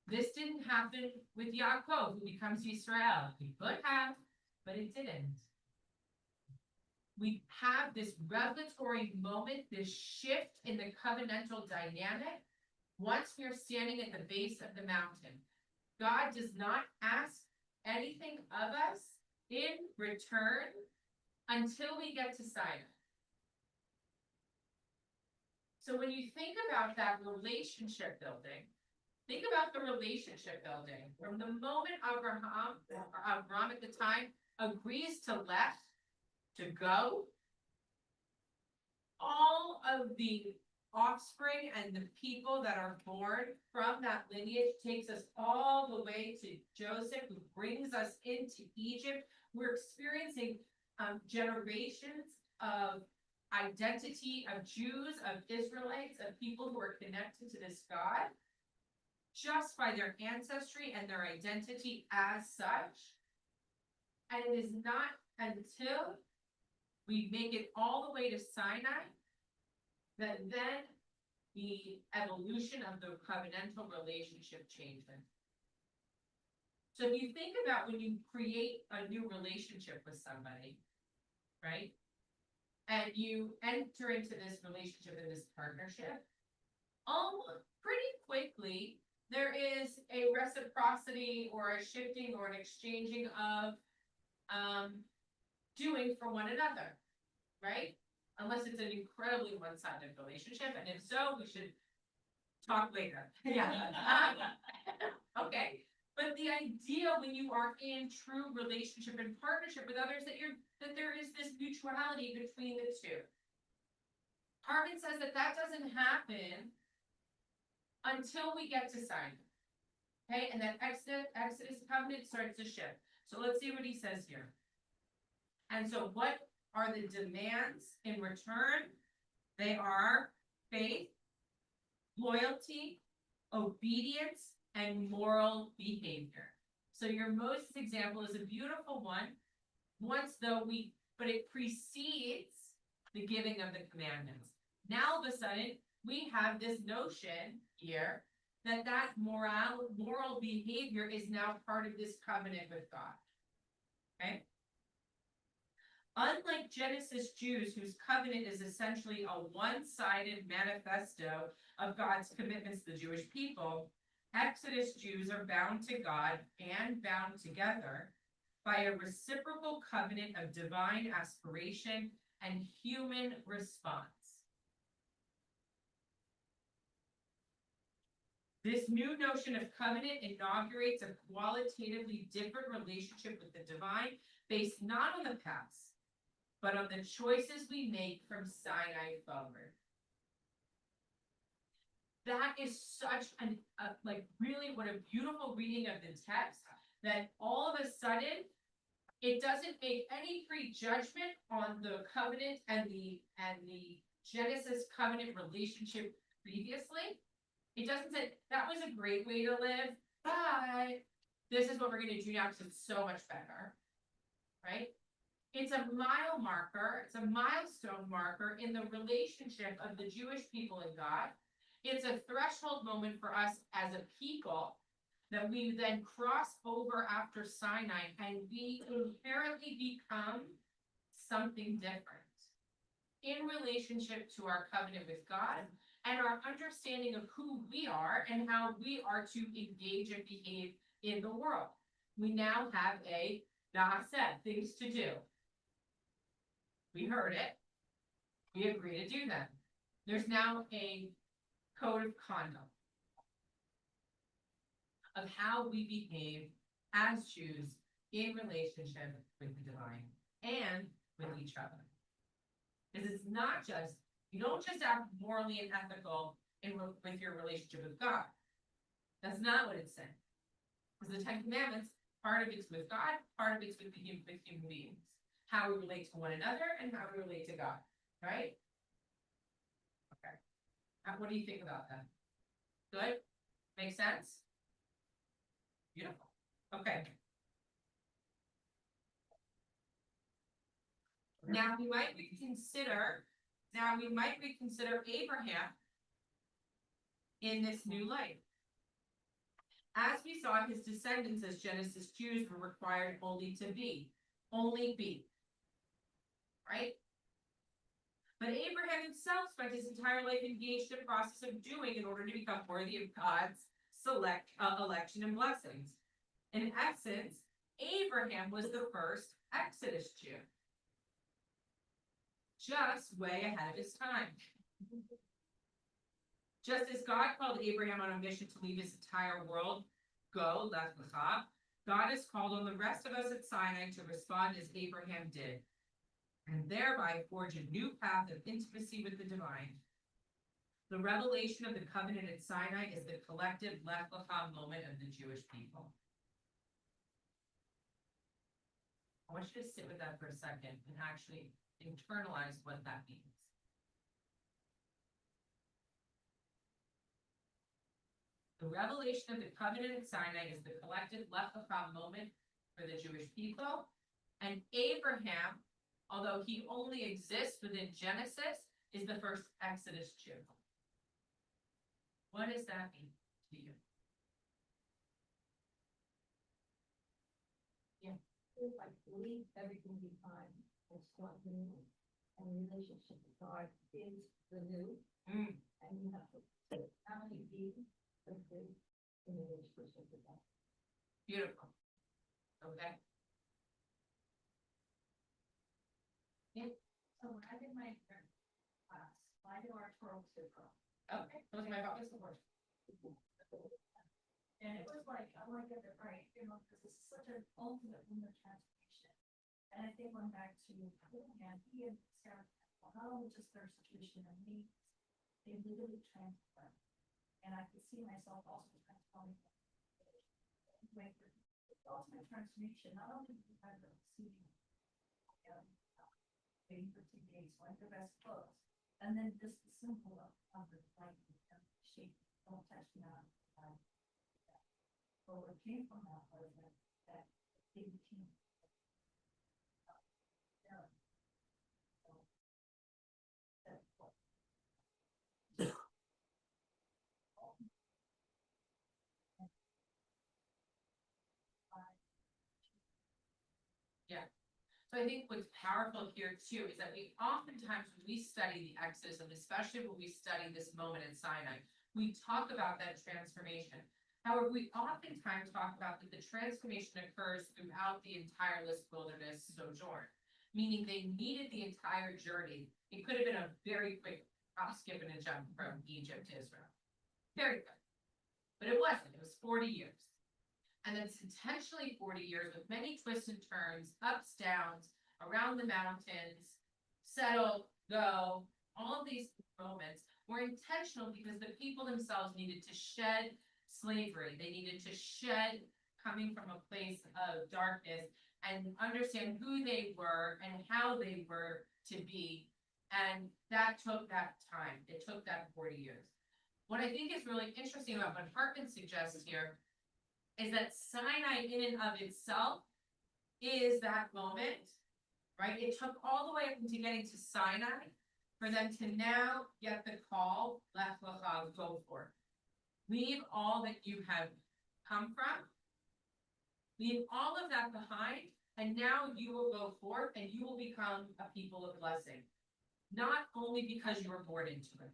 This didn't happen with Yaakov, who becomes Israel. It could have, but it didn't. We have this revelatory moment, this shift in the covenantal dynamic. Once we are standing at the base of the mountain, God does not ask anything of us in return until we get to Sinai. So when you think about that relationship building, think about the relationship building. From the moment Avram at the time agrees to go, all of the offspring and the people that are born from that lineage takes us all the way to Joseph, who brings us into Egypt. We're experiencing generations of identity of Jews, of Israelites, of people who are connected to this God, just by their ancestry and their identity as such. And it is not until we make it all the way to Sinai that then the evolution of the covenantal relationship changes. So if you think about when you create a new relationship with somebody, right? And you enter into this relationship and this partnership, pretty quickly, there is a reciprocity or a shifting or an exchanging of doing for one another, right? Unless it's an incredibly one-sided relationship, and if so, we should talk later. Yeah. Okay. But the idea when you are in true relationship and partnership with others that there is this mutuality between the two. Hartman says that doesn't happen until we get to Sinai. Okay, and that Exodus covenant starts to shift. So let's see what he says here. And so what are the demands in return? They are faith, loyalty, obedience, and moral behavior. So your Moses example is a beautiful one. But it precedes the giving of the commandments. Now all of a sudden, we have this notion here that moral behavior is now part of this covenant with God. Okay? Unlike Genesis Jews, whose covenant is essentially a one-sided manifesto of God's commitments to the Jewish people, Exodus Jews are bound to God and bound together by a reciprocal covenant of divine aspiration and human response. This new notion of covenant inaugurates a qualitatively different relationship with the divine based not on the past, but on the choices we make from Sinai forward. That is such really what a beautiful reading of the text, that all of a sudden, it doesn't make any prejudgment on the covenant and the Genesis covenant relationship previously. It doesn't say that was a great way to live, but this is what we're going to do now because it's so much better, right? It's a mile marker, it's a milestone marker in the relationship of the Jewish people and God. It's a threshold moment for us as a people that we then cross over after Sinai and we inherently become something different in relationship to our covenant with God and our understanding of who we are and how we are to engage and behave in the world. We now have a Naaseh, things to do. We heard it. We agree to do them. There's now a code of conduct of how we behave as Jews in relationship with the divine and with each other. Because it's not just, you don't just act morally and ethical with your relationship with God. That's not what it's saying. Because the Ten Commandments, part of it's with God, part of it's with human beings. How we relate to one another and how we relate to God, right? Okay. What do you think about that? Good? Make sense? Beautiful. Okay. Now we might reconsider Abraham in this new light. As we saw, his descendants as Genesis Jews were required only be. Right? But Abraham himself spent his entire life engaged in the process of doing in order to become worthy of God's election and blessings. In essence, Abraham was the first Exodus Jew. Just way ahead of his time. Just as God called Abraham on a mission to leave his entire world, go, lech lecha, God has called on the rest of us at Sinai to respond as Abraham did, and thereby forge a new path of intimacy with the divine. The revelation of the covenant at Sinai is the collective lech lecha moment of the Jewish people. I want you to sit with that for a second and actually internalize what that means. The revelation of the covenant at Sinai is the collective lech lecha moment for the Jewish people. And Abraham, although he only exists within Genesis, is the first Exodus Jew. What does that mean to you? Yeah. If I leave everything behind and start new, and relationship with God is the new, and you have to not only be but be in a relationship with God. Beautiful. Okay. So when I did my class, I do our Torah Sukkah. Okay. Those are my thoughts. And it was like, I want to get it right, because it's such an ultimate moment of transformation. And I think going back to Hartman, he and Sarah, not only just their situation and me, they literally transformed. And I could see myself also transforming. With the ultimate transformation, not only did I receiving waiting for 2 days, wearing the best clothes, and then just the simple of the like shape, don't touch me on. But what came from that was that they became So I think what's powerful here too is that we oftentimes, when we study the Exodus, and especially when we study this moment in Sinai, we talk about that transformation. However, we oftentimes talk about that the transformation occurs throughout the entire wilderness sojourn, meaning they needed the entire journey. It could have been a very quick skip and a jump from Egypt to Israel. Very quick. But it wasn't. It was 40 years. And then it's intentionally 40 years with many twists and turns, ups, downs, around the mountains, settle, go. All of these moments were intentional because the people themselves needed to shed slavery. They needed to shed coming from a place of darkness and understand who they were and how they were to be. And that took that time. It took that 40 years. What I think is really interesting about what Hartman suggests here is that Sinai in and of itself is that moment, right? It took all the way up into getting to Sinai for them to now get the call, Lech Lecha, go forth. Leave all that you have come from. Leave all of that behind, and now you will go forth and you will become a people of blessing. Not only because you were born into it.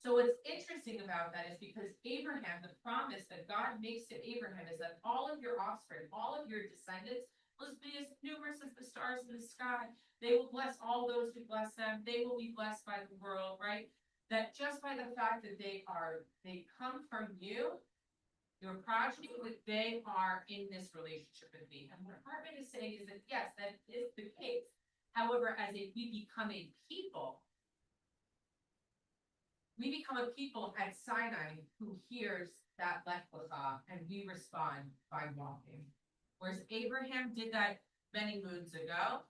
So what's interesting about that is because Abraham, the promise that God makes to Abraham is that all of your offspring, all of your descendants, will be as numerous as the stars in the sky. They will bless all those who bless them. They will be blessed by the world, right? That just by the fact that they come from you, your progeny, that they are in this relationship with me. And what Hartman is saying is that yes, that is the case. However, as we become a people, we become a people at Sinai who hears that Lech Lecha, and we respond by walking. Whereas Abraham did that many moons ago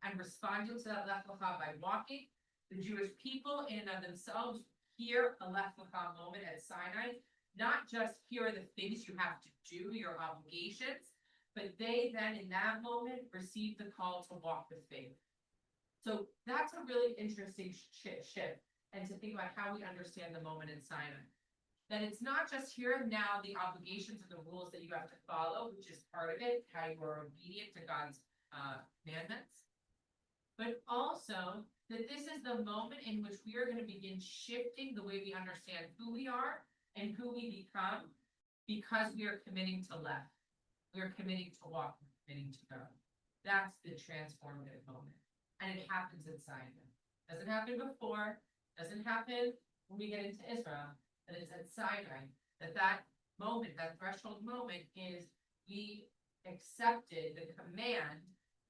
and responded to that Lech Lecha by walking, the Jewish people in and of themselves hear a Lech Lecha moment at Sinai, not just here are the things you have to do, your obligations, but they then in that moment receive the call to walk with faith. So that's a really interesting shift. And to think about how we understand the moment in Sinai. That it's not just here and now the obligations and the rules that you have to follow, which is part of it, how you are obedient to God's commandments, but also that this is the moment in which we are going to begin shifting the way we understand who we are and who we become because we are committing to left. We are committing to walk, we're committing to go. That's the transformative moment. And it happens in Sinai. Doesn't happen before. Doesn't happen when we get into Israel, but it's at Sinai, that moment, that threshold moment is we accepted the command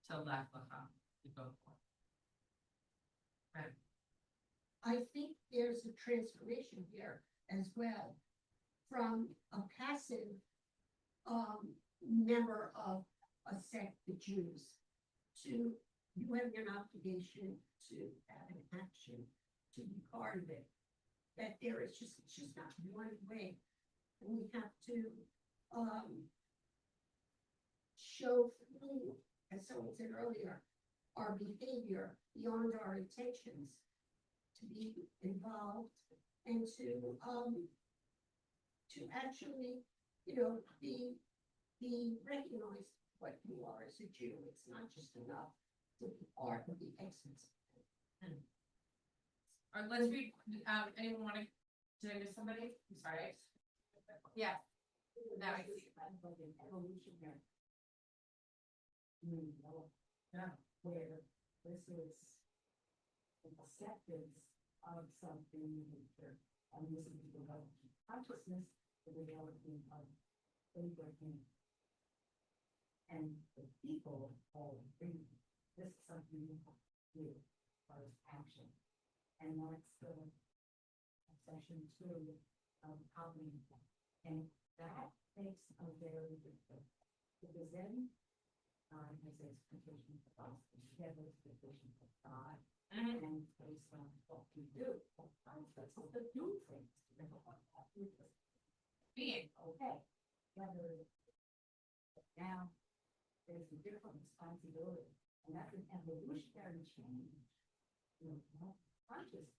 to Lech Lecha, to go forth. Right. I think there's a transformation here as well from a passive member of a sect, the Jews, to you have an obligation to have an action, to be part of it. That there is just, it's just not one way. And we have to show through, as someone said earlier, our behavior beyond our intentions, to be involved and to actually, be recognized what you are as a Jew. It's not just enough to be part of the Exodus. Or let's read, anyone want to, did I miss somebody? I'm sorry. Yeah. No, I see. Evolutionary. Yeah, where this is acceptance of something nature, and this is the development of consciousness, the development of Abraham. And the people all agree, this is something you have to do as action. And that's the session 2 of covenant. And that makes a very different, because then God has expectations of us, and we have expectations of God, and based on what we do, that's what the do things. Being. Okay, whether now there's a different responsibility, and that's an evolutionary change. Consciousness.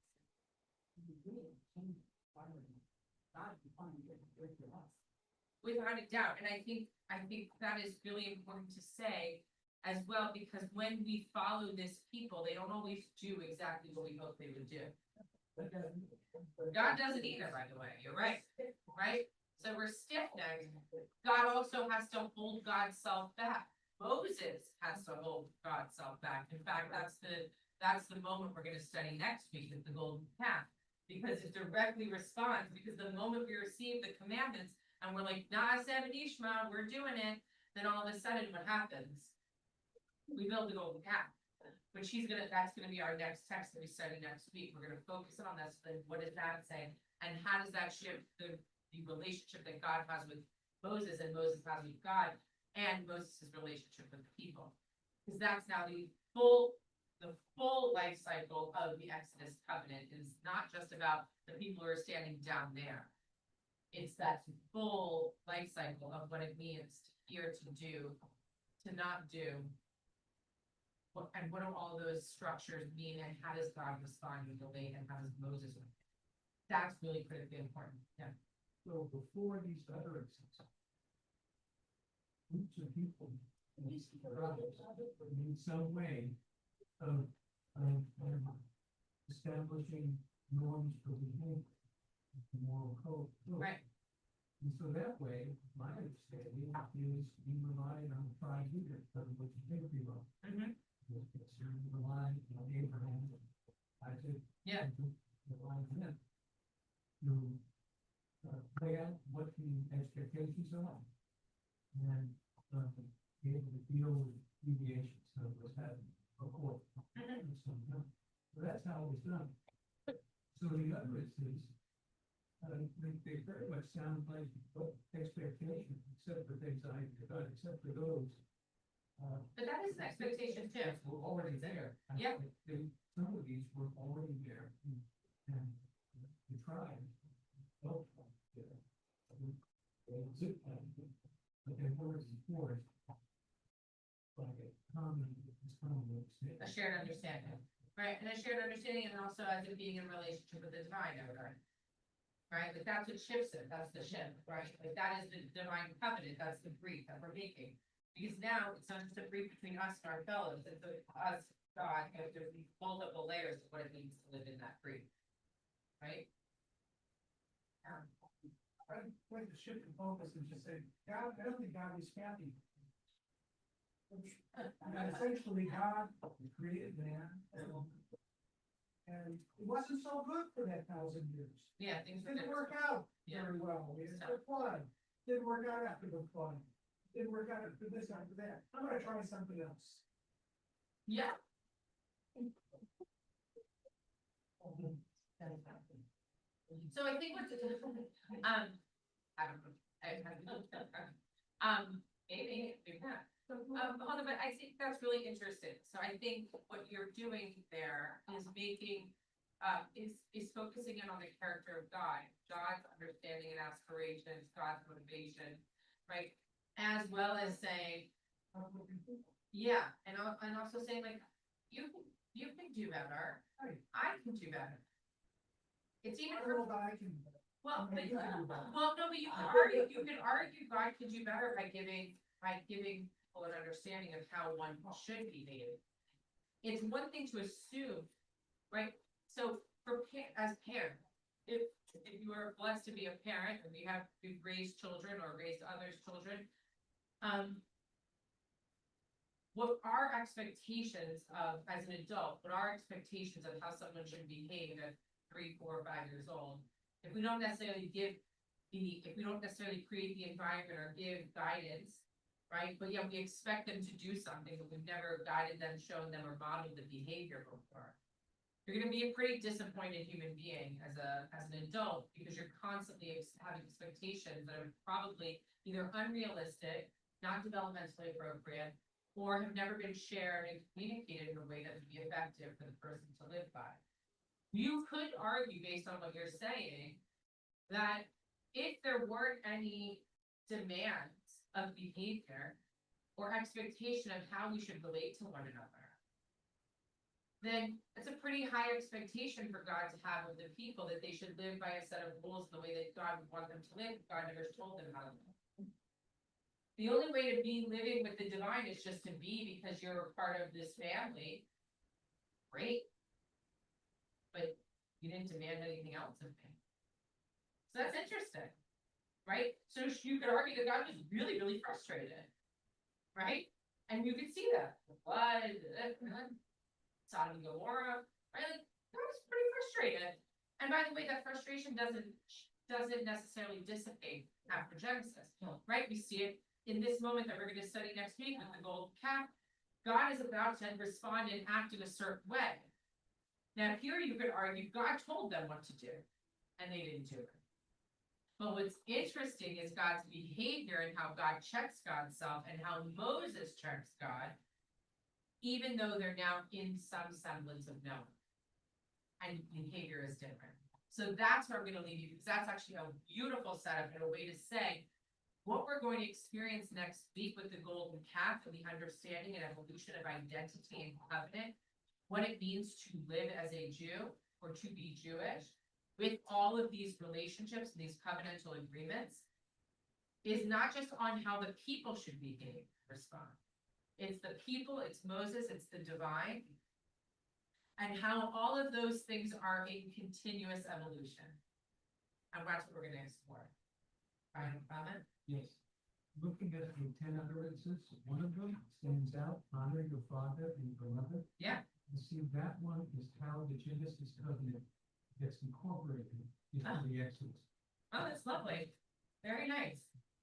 You really change environment. God defined it with us. Without a doubt, and I think that is really important to say as well, because when we follow this people, they don't always do exactly what we hope they would do. God doesn't either, by the way. You're right, right? So we're stiff-necked. God also has to hold God's self back. Moses has to hold God's self back. In fact, that's the moment we're going to study next week with the golden calf, because it directly responds. Because the moment we receive the commandments and we're like, Na'aseh v'nishma, we're doing it, then all of a sudden what happens? We build the golden calf. But that's gonna be our next text that we study next week. We're gonna focus on that. So then what does that say? And how does that shift the relationship that God has with Moses and Moses has with God, and Moses' relationship with the people? Because that's now the full life cycle of the Exodus covenant. Is not just about the people who are standing down there. It's that full life cycle of what it means to hear, to do, to not do, And what do all those structures mean, and how does God respond with the lake, and how does Moses? That's really critically important, yeah. So before these utterances, groups of people, in some way of establishing norms for behavior, moral code. Right. And so that way, my understanding is you rely on the tribe leader, which is Israel. Mhm. You rely on Abraham, Isaac. Yeah. and rely on them to lay out what the expectations are. And be able to deal with deviations of what's happening before. So that's how it was done. So the utterances, they very much sound like expectations, except for things I have done, except for those. But that is an expectation too. Were already there. Yeah. Some of these were already there, and the tribe. But they were enforced by a common understanding. A shared understanding, right, and a shared understanding, and also as it being in relationship with the divine, I would argue. Right, like that's what shifts it, that's the shift, right, like that is the divine covenant, that's the brief that we're making. Because now it's not just a brief between us and our fellows, it's us, God, and there's these multiple layers of what it means to live in that brief. Right? I'd like to shift the focus and just say, God, I don't think God was happy. And essentially, God created man, and it wasn't so good for that 1,000 years. Yeah, It things didn't work out Yeah. very well. We had the flood. Didn't work out after the flood. Didn't work out after this, after that. I'm gonna try something else. Yeah. So I think what's, I don't know, maybe not. Hold on, but I think that's really interesting. So I think what you're doing there is making, is focusing in on the character of God, God's understanding and aspirations, God's motivation, right? As well as saying, yeah, and also saying like, you can do better, Right. I can do better. It's even I don't know that I can. well, but, You can do better. well, no, but you could argue God could do better by giving people an understanding of how one should behave. It's one thing to assume, right? So as parents, if you are blessed to be a parent and you've raised children or raised others' children, what our expectations of, as an adult, what our expectations of how someone should behave at 3, 4, 5 years old, if we don't necessarily create the environment or give guidance, right? But yet we expect them to do something, but we've never guided them, shown them, or modeled the behavior before. You're gonna be a pretty disappointed human being as an adult, because you're constantly having expectations that are probably either unrealistic, not developmentally appropriate, or have never been shared and communicated in a way that would be effective for the person to live by. You could argue, based on what you're saying, that if there weren't any demands of behavior or expectation of how we should relate to one another, then it's a pretty high expectation for God to have of the people, that they should live by a set of rules the way that God would want them to live. God never told them how to live. The only way to be living with the divine is just to be, because you're a part of this family. Great. But you didn't demand anything else of me. So that's interesting, right? So you could argue that God was really, really frustrated, right? And you could see that. Blood, Sodom and Gomorrah, right? Like, God was pretty frustrated. And by the way, that frustration doesn't necessarily dissipate after Genesis, right? We see it in this moment that we're going to study next week with the gold calf. God is about to respond and act in a certain way. Now here you could argue God told them what to do, and they didn't do it. But what's interesting is God's behavior and how God checks God's self, and how Moses checks God, even though they're now in some semblance of knowing. And behavior is different. So that's where I'm going to leave you, because that's actually a beautiful setup and a way to say, what we're going to experience next week with the golden calf and the understanding and evolution of identity and covenant, what it means to live as a Jew or to be Jewish, with all of these relationships and these covenantal agreements, is not just on how the people should behave, respond. It's the people, it's Moses, it's the divine, and how all of those things are in continuous evolution. And that's what we're gonna explore. Final comment? Yes. Looking at the 10 utterances, one of them stands out, honor your father and your mother. Yeah. You see, that one is how the Genesis covenant gets incorporated into Ah. the Exodus. Oh, that's lovely. Very nice.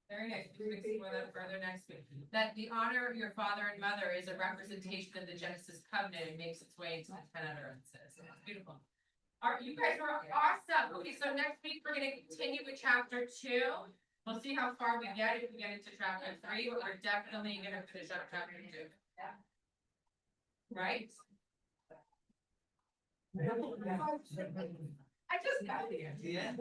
Very nice. We can explore that further next week. That the honor of your father and mother is a representation of the Genesis covenant and makes its way into the 10 utterances. That's beautiful. All right, you guys are awesome. Okay, so next week we're gonna continue with chapter 2. We'll see how far we get if we get into chapter 3, but we're definitely gonna finish up chapter 2. Right? I just got the idea.